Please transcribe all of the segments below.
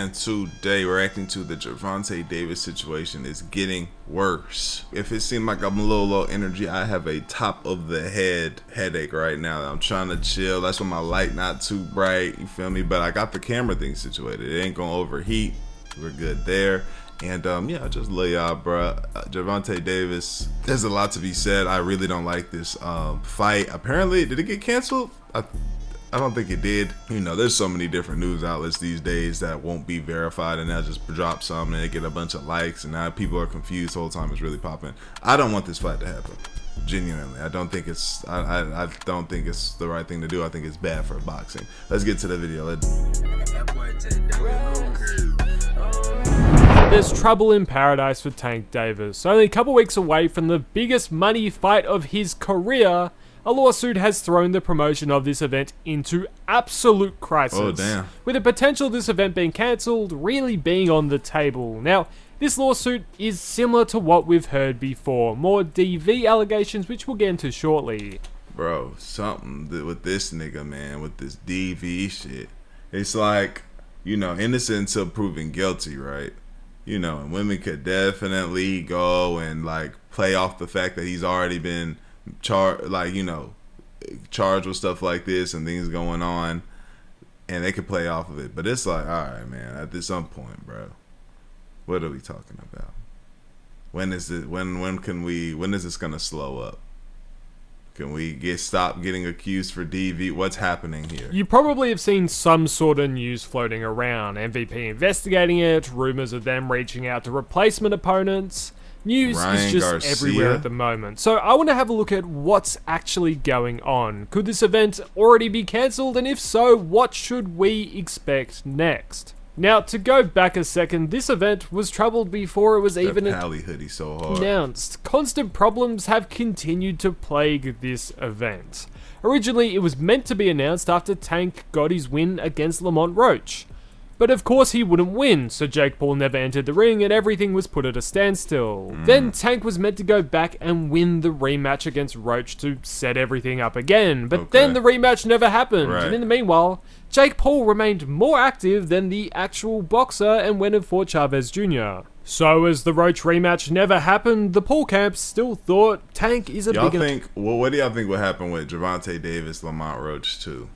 and today we're reacting to the Gervonta Davis situation is getting worse. If it seemed like I'm a little low energy, I have a top of the head headache right now. I'm trying to chill. That's why my light not too bright, you feel me? But I got the camera thing situated. It ain't gonna overheat. We're good there. And yeah, just lay out, bro. Gervonta Davis, there's a lot to be said. I really don't like this fight. Apparently, did it get canceled? I don't think it did. You know, there's so many different news outlets these days that won't be verified, and they'll just drop something and they get a bunch of likes, and now people are confused the whole time it's really popping. I don't want this fight to happen. Genuinely, I don't think it's I don't think it's the right thing to do. I think it's bad for boxing. Let's get to the video. There's trouble in paradise for Tank Davis. Only a couple weeks away from the biggest money fight of his career, a lawsuit has thrown the promotion of this event into absolute crisis. Oh, damn. With the potential of this event being cancelled really being on the table. Now, this lawsuit is similar to what we've heard before. More DV allegations, which we'll get into shortly. Bro, something with this nigga, man, with this DV shit. It's like, you know, innocent until proven guilty, right? You know, and women could definitely go and like play off the fact that he's already been charged, like, you know, charged with stuff like this and things going on, and they could play off of it. But it's like, all right, man, at some point, bro, what are we talking about? When is it? When is this gonna slow up? Can we stop getting accused for DV? What's happening here? You probably have seen some sort of news floating around. MVP investigating it, rumors of them reaching out to replacement opponents. News is just everywhere at the moment. So I want to have a look at what's actually going on. Could this event already be cancelled? And if so, what should we expect next? Now, to go back a second, this event was troubled before it was even announced. Constant problems have continued to plague this event. Originally, it was meant to be announced after Tank got his win against Lamont Roach. But of course he wouldn't win, so Jake Paul never entered the ring and everything was put at a standstill. Then Tank was meant to go back and win the rematch against Roach to set everything up again, but then the rematch never happened, and in the meanwhile, Jake Paul remained more active than the actual boxer and went and fought Chavez Jr. So as the Roach rematch never happened, the Paul camp still thought Tank is a bigger... What do y'all think would happen with Gervonta Davis, Lamont Roach too?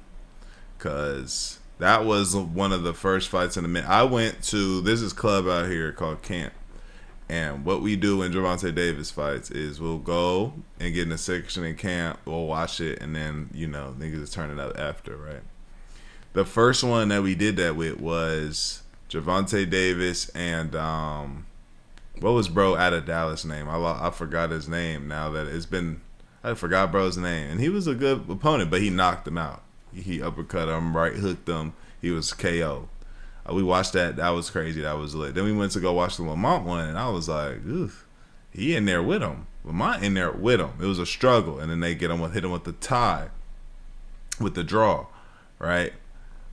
Because that was one of the first fights in the minute. I went to this club out here called Camp, and what we do in Gervonta Davis fights is we'll go and get in a section in camp, we'll watch it, and then, you know, niggas just turn it up after, right? The first one that we did that with was Gervonta Davis and what was bro out of Dallas name? I forgot his name now that it's been, I forgot bro's name, and he was a good opponent, but he knocked him out. He uppercut him, right hooked him. He was KO. We watched that. That was crazy. That was lit. Then we went to go watch the Lamont one, and I was like, oof, he in there with him. Lamont in there with him. It was a struggle, and then they hit him with the tie, with the draw, right?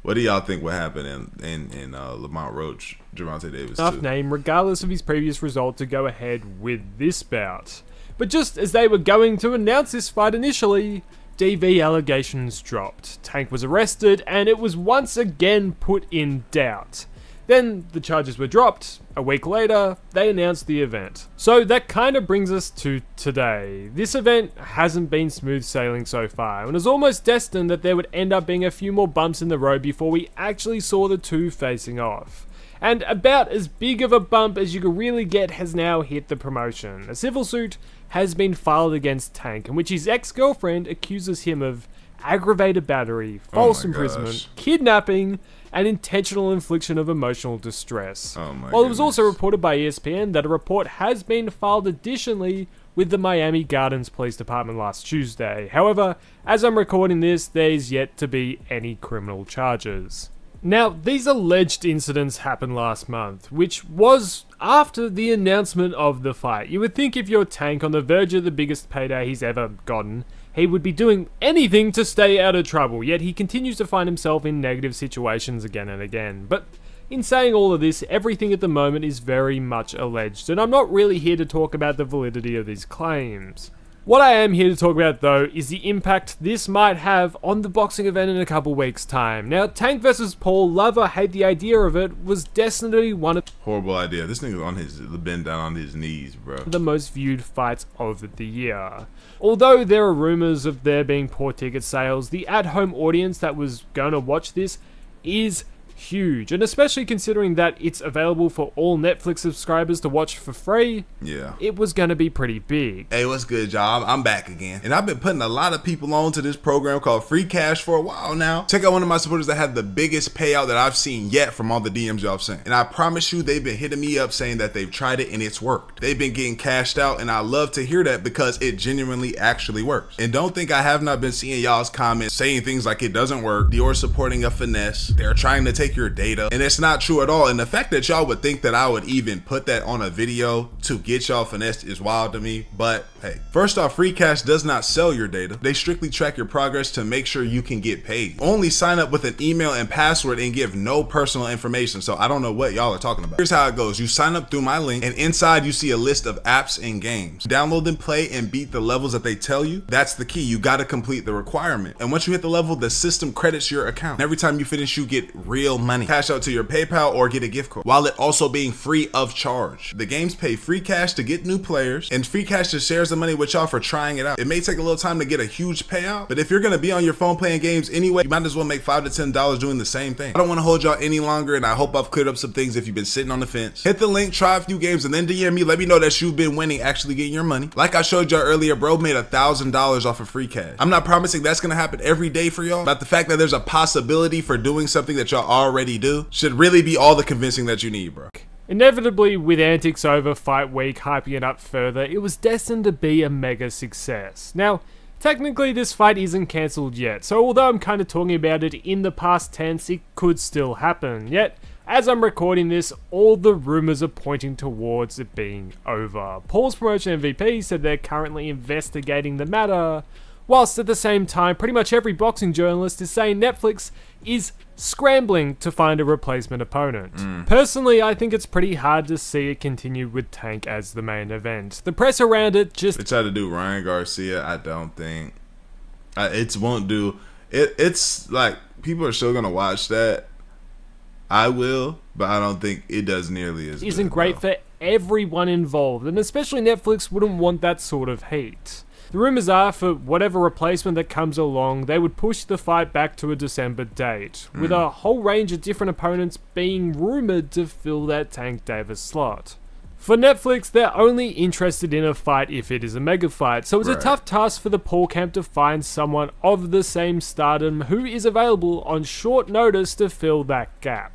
What do y'all think would happen in Lamont Roach, Gervonta Davis? Tough name, regardless of his previous result, to go ahead with this bout. But just as they were going to announce this fight initially, DV allegations dropped. Tank was arrested, and it was once again put in doubt. Then the charges were dropped. A week later, they announced the event. So that kind of brings us to today. This event hasn't been smooth sailing so far, and it was almost destined that there would end up being a few more bumps in the road before we actually saw the two facing off. And about as big of a bump as you could really get has now hit the promotion. A civil suit has been filed against Tank, in which his ex-girlfriend accuses him of aggravated battery, false imprisonment, kidnapping, and intentional infliction of emotional distress. While it was also reported by ESPN that a report has been filed additionally with the Miami Gardens Police Department last Tuesday. However, as I'm recording this, there's yet to be any criminal charges. Now, these alleged incidents happened last month, which was after the announcement of the fight. You would think if you're Tank on the verge of the biggest payday he's ever gotten, he would be doing anything to stay out of trouble, yet he continues to find himself in negative situations again and again. But in saying all of this, everything at the moment is very much alleged, and I'm not really here to talk about the validity of these claims. What I am here to talk about, though, is the impact this might have on the boxing event in a couple weeks' time. Now, Tank versus Paul, love or hate the idea of it, was destined one of Horrible idea. This nigga's been down on his knees, bro. the most viewed fights of the year. Although there are rumors of there being poor ticket sales, the at-home audience that was going to watch this is huge, and especially considering that it's available for all Netflix subscribers to watch for free, Yeah. it was going to be pretty big. Hey, what's good, y'all? I'm back again. And I've been putting a lot of people on to this program called Free Cash for a while now. Check out one of my supporters that had the biggest payout that I've seen yet from all the DMs y'all sent. And I promise you, they've been hitting me up saying that they've tried it and it's worked. They've been getting cashed out, and I love to hear that because it genuinely actually works. And don't think I have not been seeing y'all's comments saying things like it doesn't work, Dior supporting a finesse, they're trying to take your data, and it's not true at all. And the fact that y'all would think that I would even put that on a video to get y'all finessed is wild to me. But hey, first off, Free Cash does not sell your data. They strictly track your progress to make sure you can get paid. Only sign up with an email and password and give no personal information, so I don't know what y'all are talking about. Here's how it goes. You sign up through my link, and inside you see a list of apps and games. Download them, play, and beat the levels that they tell you. That's the key. You got to complete the requirement, and once you hit the level, the system credits your account. And every time you finish, you get real money. Cash out to your PayPal or get a gift card, while it also being free of charge. The games pay Free Cash to get new players, and Free Cash just shares the money with y'all for trying it out. It may take a little time to get a huge payout, but if you're gonna be on your phone playing games anyway, you might as well make $5 to $10 doing the same thing. I don't want to hold y'all any longer, and I hope I've cleared up some things if you've been sitting on the fence. Hit the link, try a few games, and then DM me. Let me know that you've been winning, actually getting your money. Like I showed y'all earlier, bro made $1,000 off of Free Cash. I'm not promising that's gonna happen every day for y'all, but the fact that there's a possibility for doing something that y'all already do should really be all the convincing that you need, bro. Inevitably, with antics over Fight Week hyping it up further, it was destined to be a mega success. Now, technically this fight isn't cancelled yet, so although I'm kind of talking about it in the past tense, it could still happen. Yet, as I'm recording this, all the rumours are pointing towards it being over. Paul's promotion MVP said they're currently investigating the matter, whilst at the same time, pretty much every boxing journalist is saying Netflix is scrambling to find a replacement opponent. Personally, I think it's pretty hard to see it continue with Tank as the main event. The press around it just... They tried to do Ryan Garcia. I don't think... it won't do... It's like, people are still going to watch that. I will, but I don't think it does nearly as good. Isn't great for everyone involved, and especially Netflix wouldn't want that sort of heat. The rumours are, for whatever replacement that comes along, they would push the fight back to a December date, with a whole range of different opponents being rumoured to fill that Tank Davis slot. For Netflix, they're only interested in a fight if it is a mega fight, so it's a tough task for the Paul camp to find someone of the same stardom who is available on short notice to fill that gap.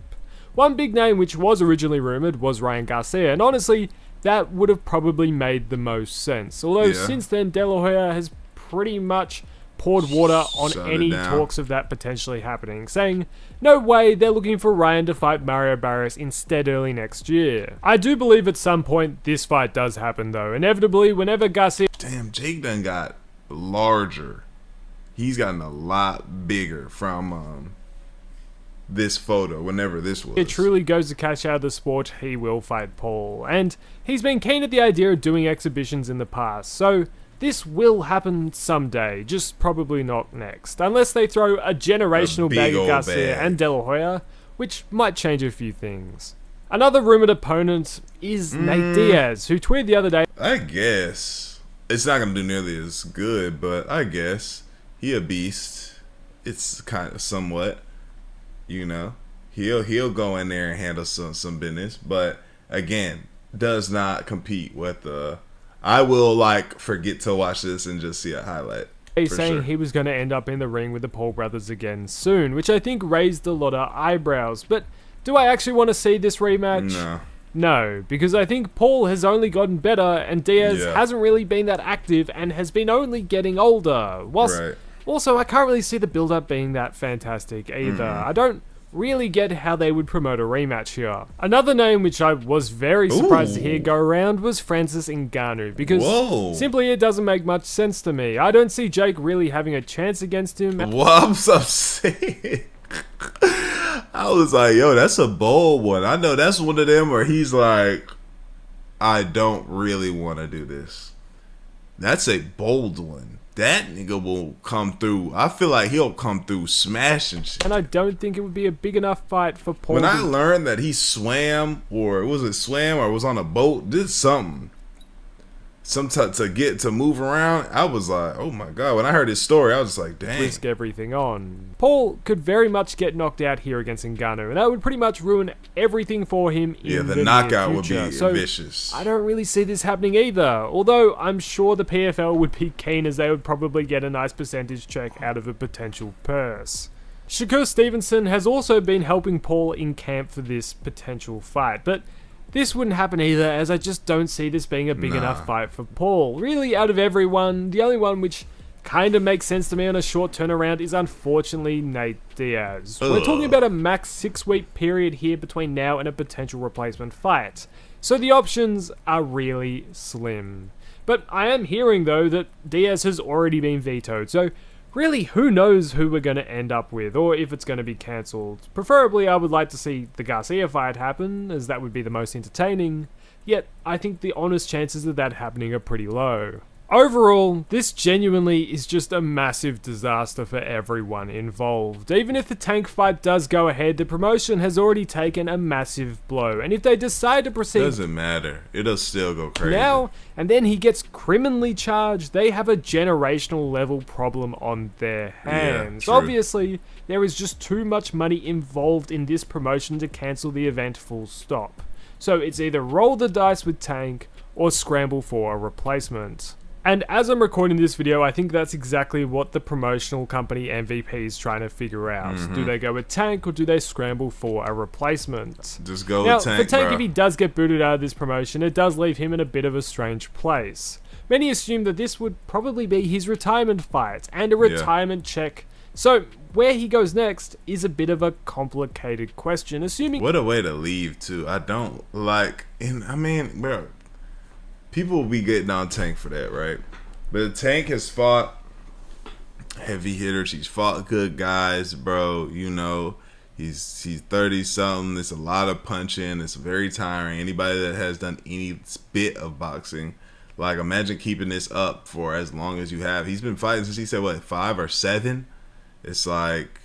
One big name which was originally rumoured was Ryan Garcia, and honestly, that would have probably made the most sense. Although since then, De La Hoya has pretty much poured water on any talks of that potentially happening, saying, no way, they're looking for Ryan to fight Mario Barrios instead early next year. I do believe at some point this fight does happen though. Inevitably, whenever Garcia... Damn, Jake done got larger. He's gotten a lot bigger from... this photo, whenever this was. It truly goes to cash out of the sport, he will fight Paul. And he's been keen at the idea of doing exhibitions in the past, so this will happen someday, just probably not next. Unless they throw a generational bag of Garcia and De La Hoya, which might change a few things. Another rumoured opponent is Nate Diaz, who tweeted the other day, I guess. It's not going to do nearly as good, but I guess. He a beast. It's kind of somewhat. You know, he'll go in there and handle some business, but again, does not compete with the... I will forget to watch this and just see a highlight. He's saying he was going to end up in the ring with the Paul brothers again soon, which I think raised a lot of eyebrows. But do I actually want to see this rematch? No. No, because I think Paul has only gotten better and Diaz hasn't really been that active and has been only getting older. Whilst also, I can't really see the build-up being that fantastic either. I don't really get how they would promote a rematch here. Another name which I was very surprised to hear go around was Francis Ngannou, because simply it doesn't make much sense to me. I don't see Jake really having a chance against him. Well, I'm so sick. I was like, yo, that's a bold one. I know that's one of them where he's like, I don't really want to do this. That's a bold one. That nigga will come through. I feel like he'll come through smashing shit. And I don't think it would be a big enough fight for Paul. When I learned that he swam, or was on a boat, did something. To move around, I was like, oh my god. When I heard his story, I was just like, dang. Risk everything on. Paul could very much get knocked out here against Ngannou, and that would pretty much ruin everything for him in the knockout near would future. be So vicious. I don't really see this happening either, although I'm sure the PFL would be keen, as they would probably get a nice percentage check out of a potential purse. Shakur Stevenson has also been helping Paul in camp for this potential fight, but this wouldn't happen either, as I just don't see this being a big enough fight for Paul. Really, out of everyone, the only one which kind of makes sense to me on a short turnaround is unfortunately Nate Diaz. We're talking about a max 6-week period here between now and a potential replacement fight, so the options are really slim. But I am hearing, though, that Diaz has already been vetoed, so really, who knows who we're going to end up with, or if it's going to be cancelled. Preferably, I would like to see the Garcia fight happen, as that would be the most entertaining, yet I think the honest chances of that happening are pretty low. Overall, this genuinely is just a massive disaster for everyone involved. Even if the Tank fight does go ahead, the promotion has already taken a massive blow, and if they decide to proceed... Doesn't matter. It'll still go crazy. Now, and then he gets criminally charged, they have a generational level problem on their hands. Yeah, obviously, there is just too much money involved in this promotion to cancel the event full stop. So it's either roll the dice with Tank, or scramble for a replacement. And as I'm recording this video, I think that's exactly what the promotional company MVP is trying to figure out. Do they go with Tank, or do they scramble for a replacement? Just go Now, with Tank, for Tank, bro. if he does get booted out of this promotion, it does leave him in a bit of a strange place. Many assume that this would probably be his retirement fight, and a retirement check. So, where he goes next is a bit of a complicated question, assuming... What a way to leave, too. I don't like... bro... People will be getting on Tank for that, right? But Tank has fought heavy hitters. He's fought good guys, bro. You know, he's 30-something. It's a lot of punching. It's very tiring. Anybody that has done any bit of boxing, like, imagine keeping this up for as long as you have. He's been fighting since he said, 5 or 7? It's like...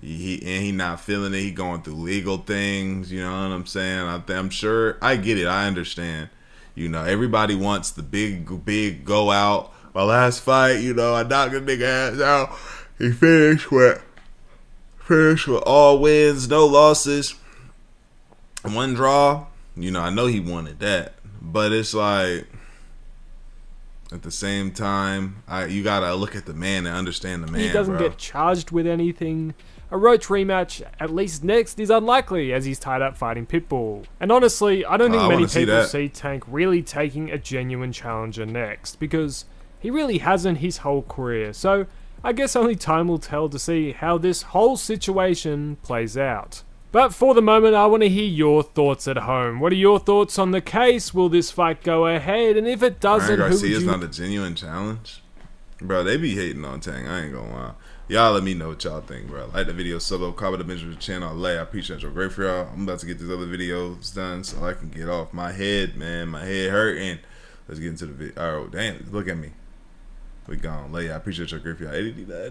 He not feeling it. He going through legal things. You know what I'm saying? I'm sure. I get it. I understand. You know, everybody wants the big go out. My last fight, you know, I knocked a nigga ass out. He finished with all wins, no losses, 1 draw. You know, I know he wanted that, but it's like, at the same time, you gotta look at the man and understand the man. He doesn't get charged with anything. A Roach rematch, at least next, is unlikely, as he's tied up fighting Pitbull. And honestly, I don't think many people see Tank really taking a genuine challenger next, because he really hasn't his whole career. So I guess only time will tell to see how this whole situation plays out. But for the moment, I want to hear your thoughts at home. What are your thoughts on the case? Will this fight go ahead? And if it doesn't, who would you... Garcia's not a genuine challenge? Bro, they be hating on Tank. I ain't gonna lie. Y'all let me know what y'all think, bro. Like the video, sub up, comment, the mention of the channel. I appreciate y'all. Great for y'all. I'm about to get these other videos done so I can get off my head, man. My head hurting. Let's get into the video. Oh, damn. Look at me. We gone. I appreciate y'all. Great for y'all.